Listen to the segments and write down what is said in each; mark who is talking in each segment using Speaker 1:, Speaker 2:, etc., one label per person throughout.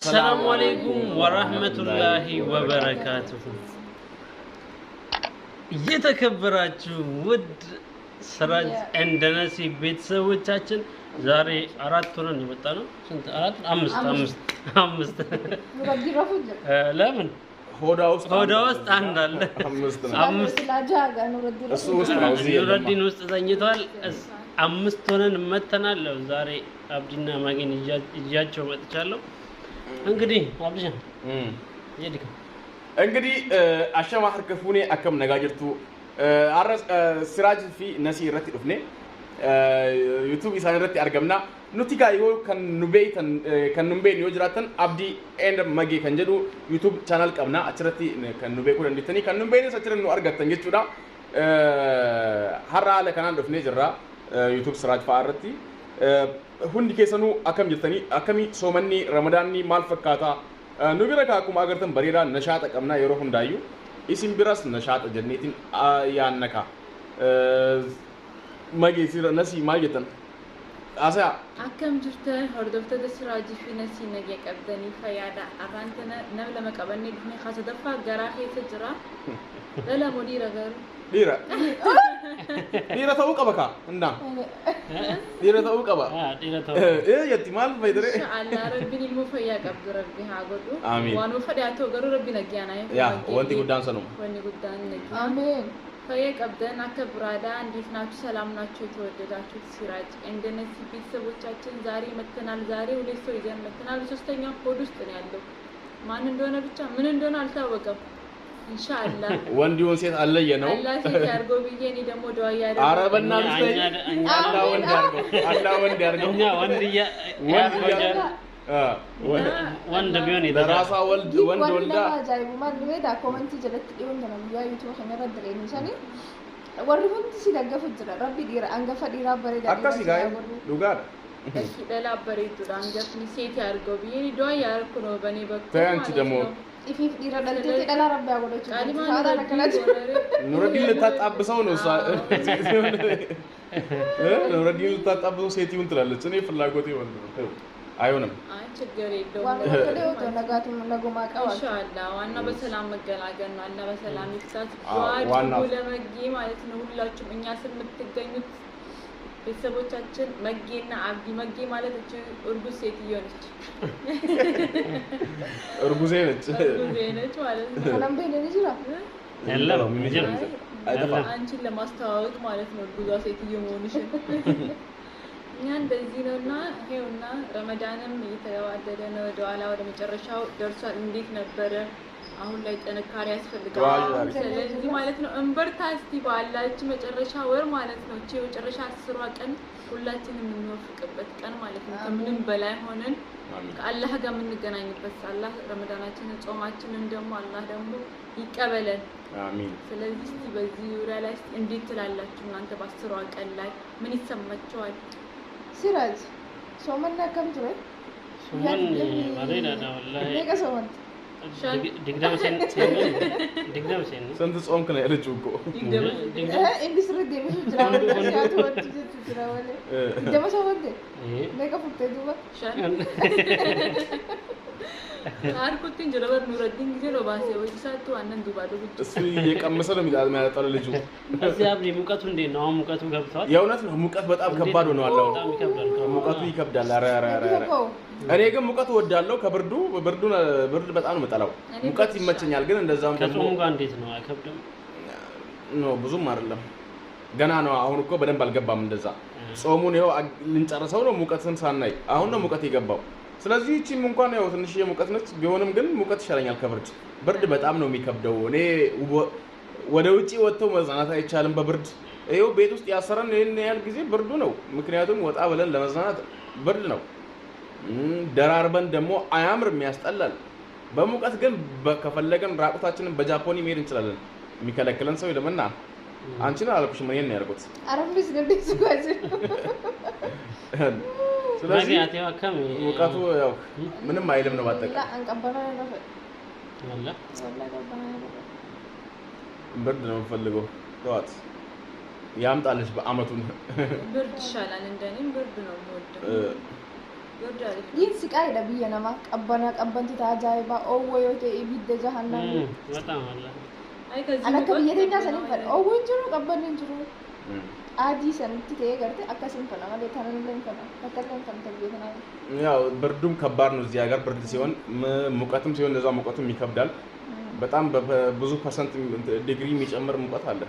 Speaker 1: السلام عليكم ورحمة الله وبركاته. يتكبراتشو ود سراج اندناسي بيت سوتشاچن زاري አራት ሆነን የመጣነው ስንት አራት አምስት
Speaker 2: ኑረዲን ረፉት
Speaker 1: ለምን
Speaker 3: ሆዳ ውስጥ
Speaker 1: አንድ አለ
Speaker 2: አምስት ላጃጋ
Speaker 1: ኑረዲን ውስጥ ተኝቷል አምስት ሆነን መተናል ዛሬ አብዲና ማግኝ እጃቸው መጥቻለሁ እንግዲህ አብጃ የዲካ እንግዲህ
Speaker 3: አሸማ ሐርከፉኔ አከም ነጋጅርቱ አረስ ሲራጅ ፊ ነሲ ረቲ ዱፍኔ ዩቲዩብ ኢሳን ረቲ አርገምና ኑቲጋ ዮ ከኑቤን ዮ ጅራተን አብዲ ኤንድ መጌ ከንጀዱ ዩቲዩብ ቻናል ቀብና አችረቲ ከኑቤ ኩን እንዲተኒ ከኑቤን ሰችረን ነው አርገተን ጀቹዳ ሐራ ለከናን ዱፍኔ ጅራ ዩቲዩብ ሲራጅ ፋረቲ ሁንዲ ከሰኑ አከም ጅተኒ አከሚ ሶመኒ ረመዳንኒ ማል ፈካታ ኑቢራ ካኩም አገርተን በሪራ ነሻጣ ቀምና የሮ ሁንዳዩ ኢሲም ቢራስ ነሻጣ ጀነቲን ያነካ ماجي سير نسي ما جتن أسا
Speaker 2: أكم جرت هردفت السراج في نسي نجيك أبدني فيادا أغانتنا نبلا مكابني بني خاصة دفع جراحي تجرا لا مديرة غير ديرة توقع بكا نعم ديرة توقع بكا
Speaker 1: ديرة توقع
Speaker 3: إيه يتمال فيدري
Speaker 2: إن شاء الله ربي المفياك عبد ربي هاقولو
Speaker 3: آمين
Speaker 2: وانو فدياتو غير ربي نجيانا
Speaker 3: يا وانتي قدام سنو
Speaker 2: واني قدام نجي آمين فيك أبدأ أكبرادا عنديش ناتو سلام ناتو تودداتو سراج عندنا سبيت سبوتشاتن زاري متنال زاري وليسو يجان متنال سوستنيا كودوس تنيالو ما نندونا بيتشا من ندونا التاوقف إن شاء الله
Speaker 3: ونديون سيد الله ينو
Speaker 2: الله سيد يارجو بيجيني دمو دوا يارجو
Speaker 3: عربنا مستي الله وندي يارجو
Speaker 1: وند بيوني
Speaker 3: دراسة ولد ولدا
Speaker 2: جايبو ما دويدا كومنتي جلت يوم دنا بيا يوتيوب خنا ردرين شاني ورهم تسي دغ فجر ربي دير انغ فديرا بري دا
Speaker 3: اكاسي غاي لوغار
Speaker 2: اكي دلا بري تو دانغ نسيت يارغو بيني دو ياركو نو بني بك
Speaker 3: تانتي دمو
Speaker 2: إفيف ديرا دلتي دلا ربي اغودو هذا نكلت
Speaker 3: نوردين لتطابسو نو نوردين لتطابسو سيتيون تلالچ انا فلاغوتي ወንድ አይሆንም
Speaker 2: ችግር የለውም ወለደው ተነጋቱ ነገማ ቀዋል ኢንሻአላህ ዋና በሰላም መገላገል ነው አላህ በሰላም ይፍታት ዋና ለመጊ ማለት ነው ሁላችሁም እኛ ስምትገኙት ቤተሰቦቻችን መጊና አብዲ መጊ ማለት እቺ እርጉዝ ሴትዮ ነች
Speaker 3: እርጉዜ ነች
Speaker 2: ማለት ነው ሰላም በእኔ ይጅራ
Speaker 1: የለም ምንጀም
Speaker 2: አንቺን ለማስተዋወቅ ማለት ነው እርጉዟ ሴትዮ መሆንሽን እኛ እንደዚህ ነውና ይሄውና ረመዳንም እየተዋደደ ነው ወደኋላ ወደ መጨረሻው ደርሷል እንዴት ነበር አሁን ላይ ጥንካሬ ያስፈልጋል ስለዚህ ማለት ነው እንበርታ እስቲ ባላች መጨረሻ ወር ማለት ነው እቺ መጨረሻ 10 ቀን ሁላችንም የምንወፍቅበት ቀን ማለት ነው ከምንም በላይ ሆነን ከአላህ ጋር የምንገናኝበት አላህ ረመዳናችንን ጾማችንን ደግሞ አላህ ደግሞ ይቀበለን
Speaker 3: አሚን
Speaker 2: ስለዚህ እስቲ በዚህ ዙሪያ ላይ እንዴት ትላላችሁ እናንተ በ10 ቀን ላይ ምን ይሰማችኋል سراج سومنا كم ترى؟
Speaker 1: سومن مرينا ده والله.
Speaker 2: ليك سومن.
Speaker 1: دقدام سين.
Speaker 3: سنت صوم كنا يلا جوكو.
Speaker 1: دقدام.
Speaker 2: إندي سرد دي مش جرام. يا تو جرام ولا. دقدام سومن ده. ليك فوت دوبا. شان. هار كنتين جربت نوردين جلو باسه ويسات تو أنن دوبا دوبا.
Speaker 3: اسمي يكمل مثلا ميداد ما يطلع لجو.
Speaker 1: أزياب لي مكاتو ندي نوع مكاتو قبضات.
Speaker 3: يا وناس مكات بتأب كبار ونوالله. مكاتو يكبد الله را. أنا يجمع مكات ودالله كبردو برد بتأنو متلاو. مكات يمشي نيالجن إندزام.
Speaker 1: كسوم قانديت نوع كبدم.
Speaker 3: نو بزوم مارلا. جنا نو أهون كو بدن بالجبا من إندزام. صومون يو لينتارسون مكات سنساناي. أهون نو مكات يجباو. ስለዚህ እቺ እንኳን ያው ትንሽ የሙቀት ነች ቢሆንም ግን ሙቀት ይሻለኛል ከብርድ ብርድ በጣም ነው የሚከብደው እኔ ወደ ውጪ ወጥተው መዝናናት አይቻልም በብርድ ይሄው ቤት ውስጥ ያሰረን ይሄን ያህል ጊዜ ብርዱ ነው ምክንያቱም ወጣ ብለን ለመዝናናት ብርድ ነው ደራርበን ደግሞ አያምርም ያስጠላል በሙቀት ግን ከፈለገን ራቁታችንን በጃፖኒ መሄድ እንችላለን የሚከለክለን ሰው ይለምና አንቺን አላልኩሽም እኔን ያርጉት
Speaker 2: አረፍስ ገደስ ጓዝ
Speaker 3: ስለዚህ ሙቀቱ ያው ምንም አይልም ነው ባጠቃላይ
Speaker 2: አንቀበራ ነው
Speaker 1: ወላ
Speaker 3: ብርድ ነው ፈልገው ተዋት ያምጣልሽ በአመቱን
Speaker 2: ብርድ ይሻላል እንደኔም ብርድ ነው የምወደው Gordaadha.
Speaker 4: Diin siqaayidha biyya namaa qabbanti ajaa'ibaa oowwa yoo ta'e ibidda jahannamii.
Speaker 1: በጣም አለ
Speaker 2: Ay ከዚህ
Speaker 4: An akka biyya teenyaa saniin
Speaker 2: muka
Speaker 4: fedha oowwa hin jiru qabbanni hin jiru. Adii sanitti ta'ee garte akkasiin fana malee tanallee hin fana bakkallee hin fana biyya tanaa.
Speaker 3: ያው ብርዱም ከባድ ነው እዚህ ሀገር ብርድ ሲሆን ሙቀትም ሲሆን እንደዛ ሙቀቱም ይከብዳል። በጣም በብዙ ፐርሰንት ዲግሪ የሚጨምር ሙቀት አለ።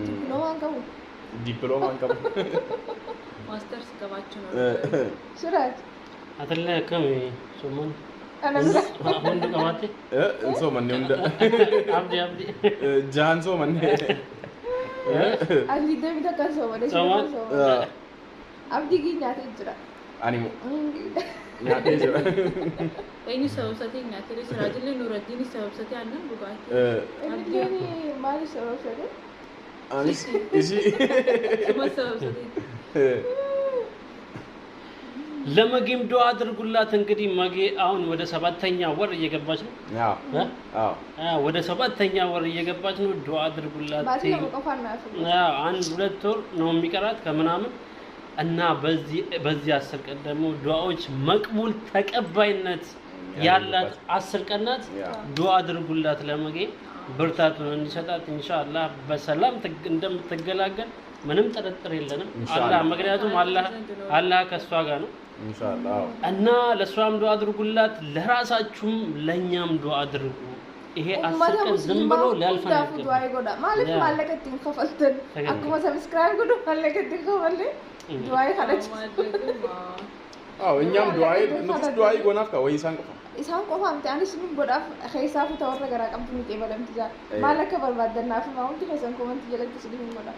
Speaker 4: ዲፕሎማን qabu.
Speaker 3: ዲፕሎማ አንቀብ
Speaker 2: ማስተርስ ገባችሁ ነው።
Speaker 4: Suraat.
Speaker 1: አተለ ከመ ሶማን
Speaker 4: Ana bira.
Speaker 1: ሁንዱ ቀባቴ
Speaker 3: እንሶ ማን ነው እንደ
Speaker 1: አብዲ አብዲ
Speaker 3: ጃንሶ ማን
Speaker 4: Alli deemi takkan soomade.
Speaker 1: Soomaan?
Speaker 4: Abdii kii nyaatee jira.
Speaker 3: አኒሞ ያቴ ጀራ
Speaker 2: Eenyu sababsatee nyaatee Siraajillee Nuuraddiin sababsatee aannan dhugaatii.
Speaker 4: Abdiin maali sababsate?
Speaker 3: አኒስ እሺ
Speaker 2: Uma sababsatee.
Speaker 1: ለመጌም ዱዓ አድርጉላት። እንግዲህ መጌ አሁን ወደ 7ኛ ወር እየገባች ነው።
Speaker 3: አዎ አዎ
Speaker 1: ወደ 7ኛ ወር እየገባች ነው። ዱዓ አድርጉላት።
Speaker 4: Baasii nama qofaan naaf.
Speaker 1: አንድ 2 ወር ነው የሚቀራት ከምናምን እና በዚህ 10 ቀን ደግሞ ዱዓዎች መቅቡል ተቀባይነት ያላት 10 ቀን ናት። ዱዓ አድርጉላት ለመጌ ብርታቱን እንዲሰጣት ኢንሻአላህ በሰላም እንደምትገላገል ምንም ጥርጥር የለንም። አላህ ምክንያቱም አላህ ከሷ ጋር ነው
Speaker 3: ኢንሻአላህ
Speaker 1: እና ለሷም ዱዓ አድርጉላት፣ ለራሳችሁም ለኛም ዱዓ አድርጉ። ይሄ 10 ቀን ዝም ብሎ ሊያልፈን
Speaker 4: አይገባም። ማለት ማለቀት ከፈልተን አኩማ ሰብስክራይብ ጉዱ ማለቀት ከፈለ ዱዓይ ካለች
Speaker 3: አዎ እኛም ዱዓይ ጎናፍ ወይ ሳንቀፋ
Speaker 4: isaan qofaam ta'anis nun godhaaf keessaafu ta'orra garaa qabdu miti ebalamti jaa maal akka barbaaddannaaf himaa hundi keessan komantii jalatti isiniif hin godhaa.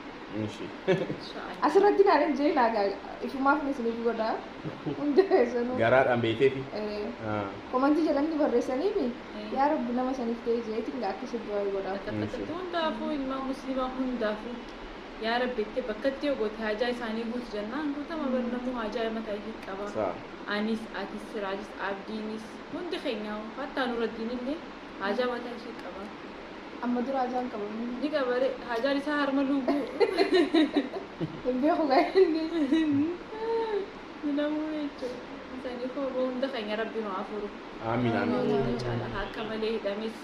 Speaker 4: Asirratti naan jee naagaa ifumaaf ni isiniif godhaa hundi keessanuu
Speaker 3: garaadhaan beekeefi
Speaker 4: komantii jalatti barreessaniifi yaa rabbi nama saniif ta'e jeetiin akkasii du'aa godhaa.
Speaker 2: Hundaafuu ilmaan musliimaa hundaafuu yaa rabbi itti bakkatti yoo goote haajaa isaanii guutu jennaan guutama barnamuu haajaa mataa ishee qaba. Anis atis Siraajis Abdiinis hundi keenya hatta Nuuraddiin illee haajaa mataa ishee qaba.
Speaker 4: Amma dura haajaan qabamu.
Speaker 2: Ni qabare haajaan isaa harma luuguu.
Speaker 4: Hin beeku gaa'inni.
Speaker 2: Namuu jechuudha. Isanii fooroo hunda keenya rabbi nu afuru.
Speaker 3: Amiin amiin.
Speaker 2: Akka malee hidhames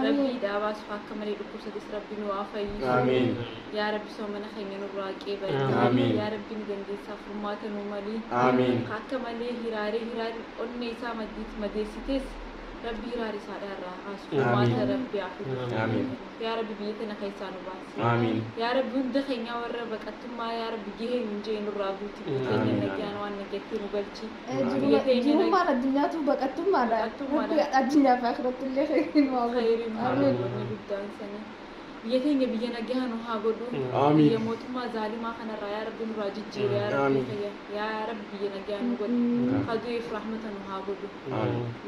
Speaker 2: rabbi daabaas akka malee dhukkubsatis rabbi nu afayyisu.
Speaker 3: Amiin.
Speaker 2: Yaa rabbi soomana keenya nurraa qeebali.
Speaker 3: Amiin.
Speaker 2: Yaa rabbi nu dandeessaa furmaata nu malii.
Speaker 3: Amiin.
Speaker 2: Akka malee hiraaree onnee isaa madeessites rabbi hiraarii isaadhaa irraa haasu. Furmaata rabbi afuuf.
Speaker 3: Amiin.
Speaker 2: Yaa rabbi biyya tana keessaa nu baasi.
Speaker 3: Amiin.
Speaker 2: Yaa rabbi hunda keenya warra baqattummaa yaa rabbi gahee hin jee nurraa guuti. Biyya keenya nagaan waan nagattee nu galchi.
Speaker 4: Jirummaan addunyaatu baqattummaadha. Addunyaa fi akhiratti illee hin
Speaker 2: khayriin wanni guddaan sanii. Biyya keenya biyya nagaa nu haa godhu.
Speaker 3: Amiin.
Speaker 2: Biyya mootummaa zaalimaa kanarraa yaa rabbi nurraa jijjiire yaa rabbi fayya. Yaa rabbi biyya nagaa nu godhu. Haduuf rahmata nu haa godhu.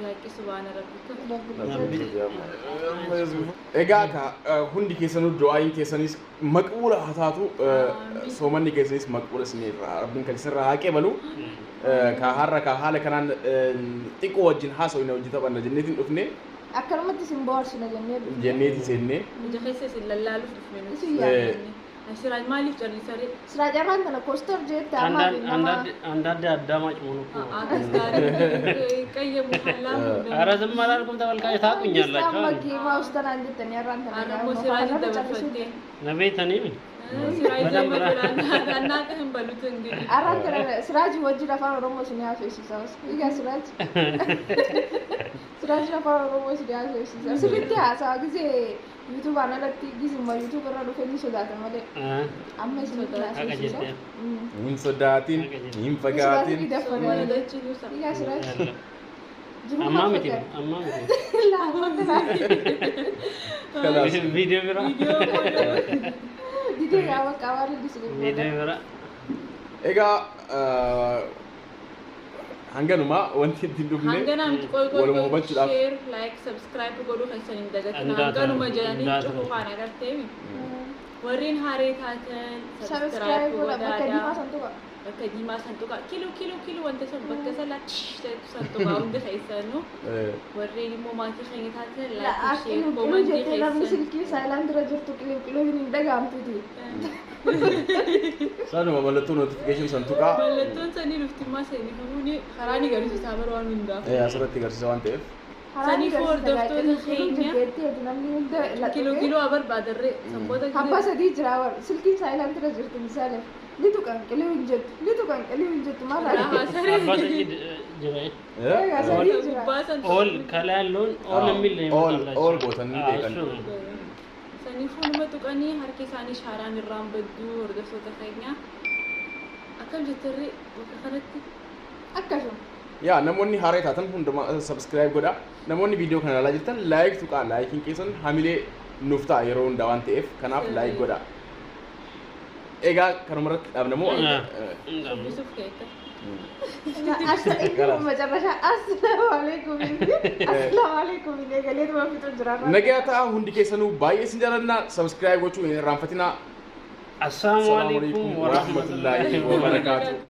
Speaker 2: Yaaqi subhaana rabbika.
Speaker 3: Egaa ka hundi keessanuu du'aayin keessanis maqbuula haa taatu soomanni keessanis maqbuula isinirraa rabbiin kan isinirraa haa qeebalu ka har'a ka haala kanaan xiqqoo wajjin haasawina hojii taphanna jenneetiin dhufne
Speaker 4: akkanumatti isin bohaarsina
Speaker 3: jenneetiin seennee
Speaker 2: Ija keessa isin lallaaluuf dhufne nuti.
Speaker 4: isin yaaddanne.
Speaker 2: Siraaj maaliif callisaree?
Speaker 4: Siraajarraan kana poostar jeetti amaali nama
Speaker 1: አንዳንድ አዳማጭ መሆኑ እኮ
Speaker 2: Akkas gaarii qayyamu hallaa
Speaker 1: ኧረ ዝም አላልኩም። ተመልካች ታቁኛላችሁ።
Speaker 4: Maggiimaa ustanaan jettanii har'aan kana
Speaker 2: Arramoo siraajin dabarfattee.
Speaker 1: ነቤተኒ ምን
Speaker 2: Siraaj dabarfataan naannaa hin balutu hin gidi.
Speaker 4: Har'aan kana siraajii wajjin afaan Oromoo isin haasofsiisaa. Egaa siraajii afaan Oromoo isin haasofsiisaa. Sirriitti haasaa gisee yuutuubaan alatti gisuma yuutuub irra dhufee ni sodaata malee. Amma isinitti haasofsiisaa.
Speaker 3: hin sodaatin hin fagaatin
Speaker 4: Egaa siraajii.
Speaker 1: አማ ምቲ አማ ምቲ
Speaker 3: kalaas
Speaker 1: ቪዲዮ ቢራ
Speaker 4: Didee yaa bakka waan hundi isin
Speaker 1: ቪዲዮ ቢራ
Speaker 3: egaa hanganuma wanti ittiin dhufne
Speaker 2: Hangana miti
Speaker 3: waluma hubachuudhaaf
Speaker 2: share, like, subscribe godhuu keessan hin dagatin.
Speaker 1: Andaata-
Speaker 2: Hanganuma jedhanii
Speaker 1: andaata-
Speaker 2: cufuu kaan agartee warreen haaree taatan
Speaker 4: Subscribe
Speaker 2: subscribe
Speaker 4: godha bakka diimaa
Speaker 2: godhaadha.
Speaker 4: santu qaba.
Speaker 2: bakka diimaa santuuqa kiiloo wanta san bakka salaa santuuqa hunda keessanuu warreen immoo maatii keenya taatan laayikii ishee koomantii
Speaker 4: namni
Speaker 2: keessan
Speaker 4: silkii saayilaand irra jirtu qiloo hin dhagahamtuti.
Speaker 3: Sanuma mallattoo notification santuuqaa
Speaker 2: mallattoon sanii luftimmaa sanii fuuni karaa ni garsiisaa bara waan hundaa
Speaker 3: asirratti agarsiisa waan ta'eef.
Speaker 2: sanii hordoftoota keenya kiiloo barbaadarree sanboota
Speaker 4: Abbaa sadii jira war silkiin saayilaand irra jirtu misaale litu kan qiloo hin jettu maal
Speaker 1: አባ ሰይድ ጅራይ ኦል ከላይ ያለውን ኦል የሚል ነው
Speaker 3: ኦል ጎተን ይደቀን
Speaker 2: sanii fuuluma tuqanii harki isaanii shaaraan irraan badduu hordoftoota keenya akkam jettarree bakka kanatti
Speaker 4: akkasuma.
Speaker 3: yaa namoonni haaree taatan hundumaa subscribe godhaa namoonni viidiyoo kana ilaalaa jirtan laayik tuqaa laayikiin keessan hamilee nuuf ta'a yeroo hundaa waan ta'eef kanaaf laayik godhaa egaa kanumarratti dhaabnamoo
Speaker 2: Yusuf keetta
Speaker 4: መጨረሻ አሰላሙ አለይኩም ገሌት በፊቱ ጅራ
Speaker 3: ነገ ta'a hundi keessanuu baay'ee isin jaalladha subscribe gochuu hin irraanfatinaa
Speaker 1: አሰላሙ አለይኩም
Speaker 3: ወራህመቱላሂ ወበረካቱ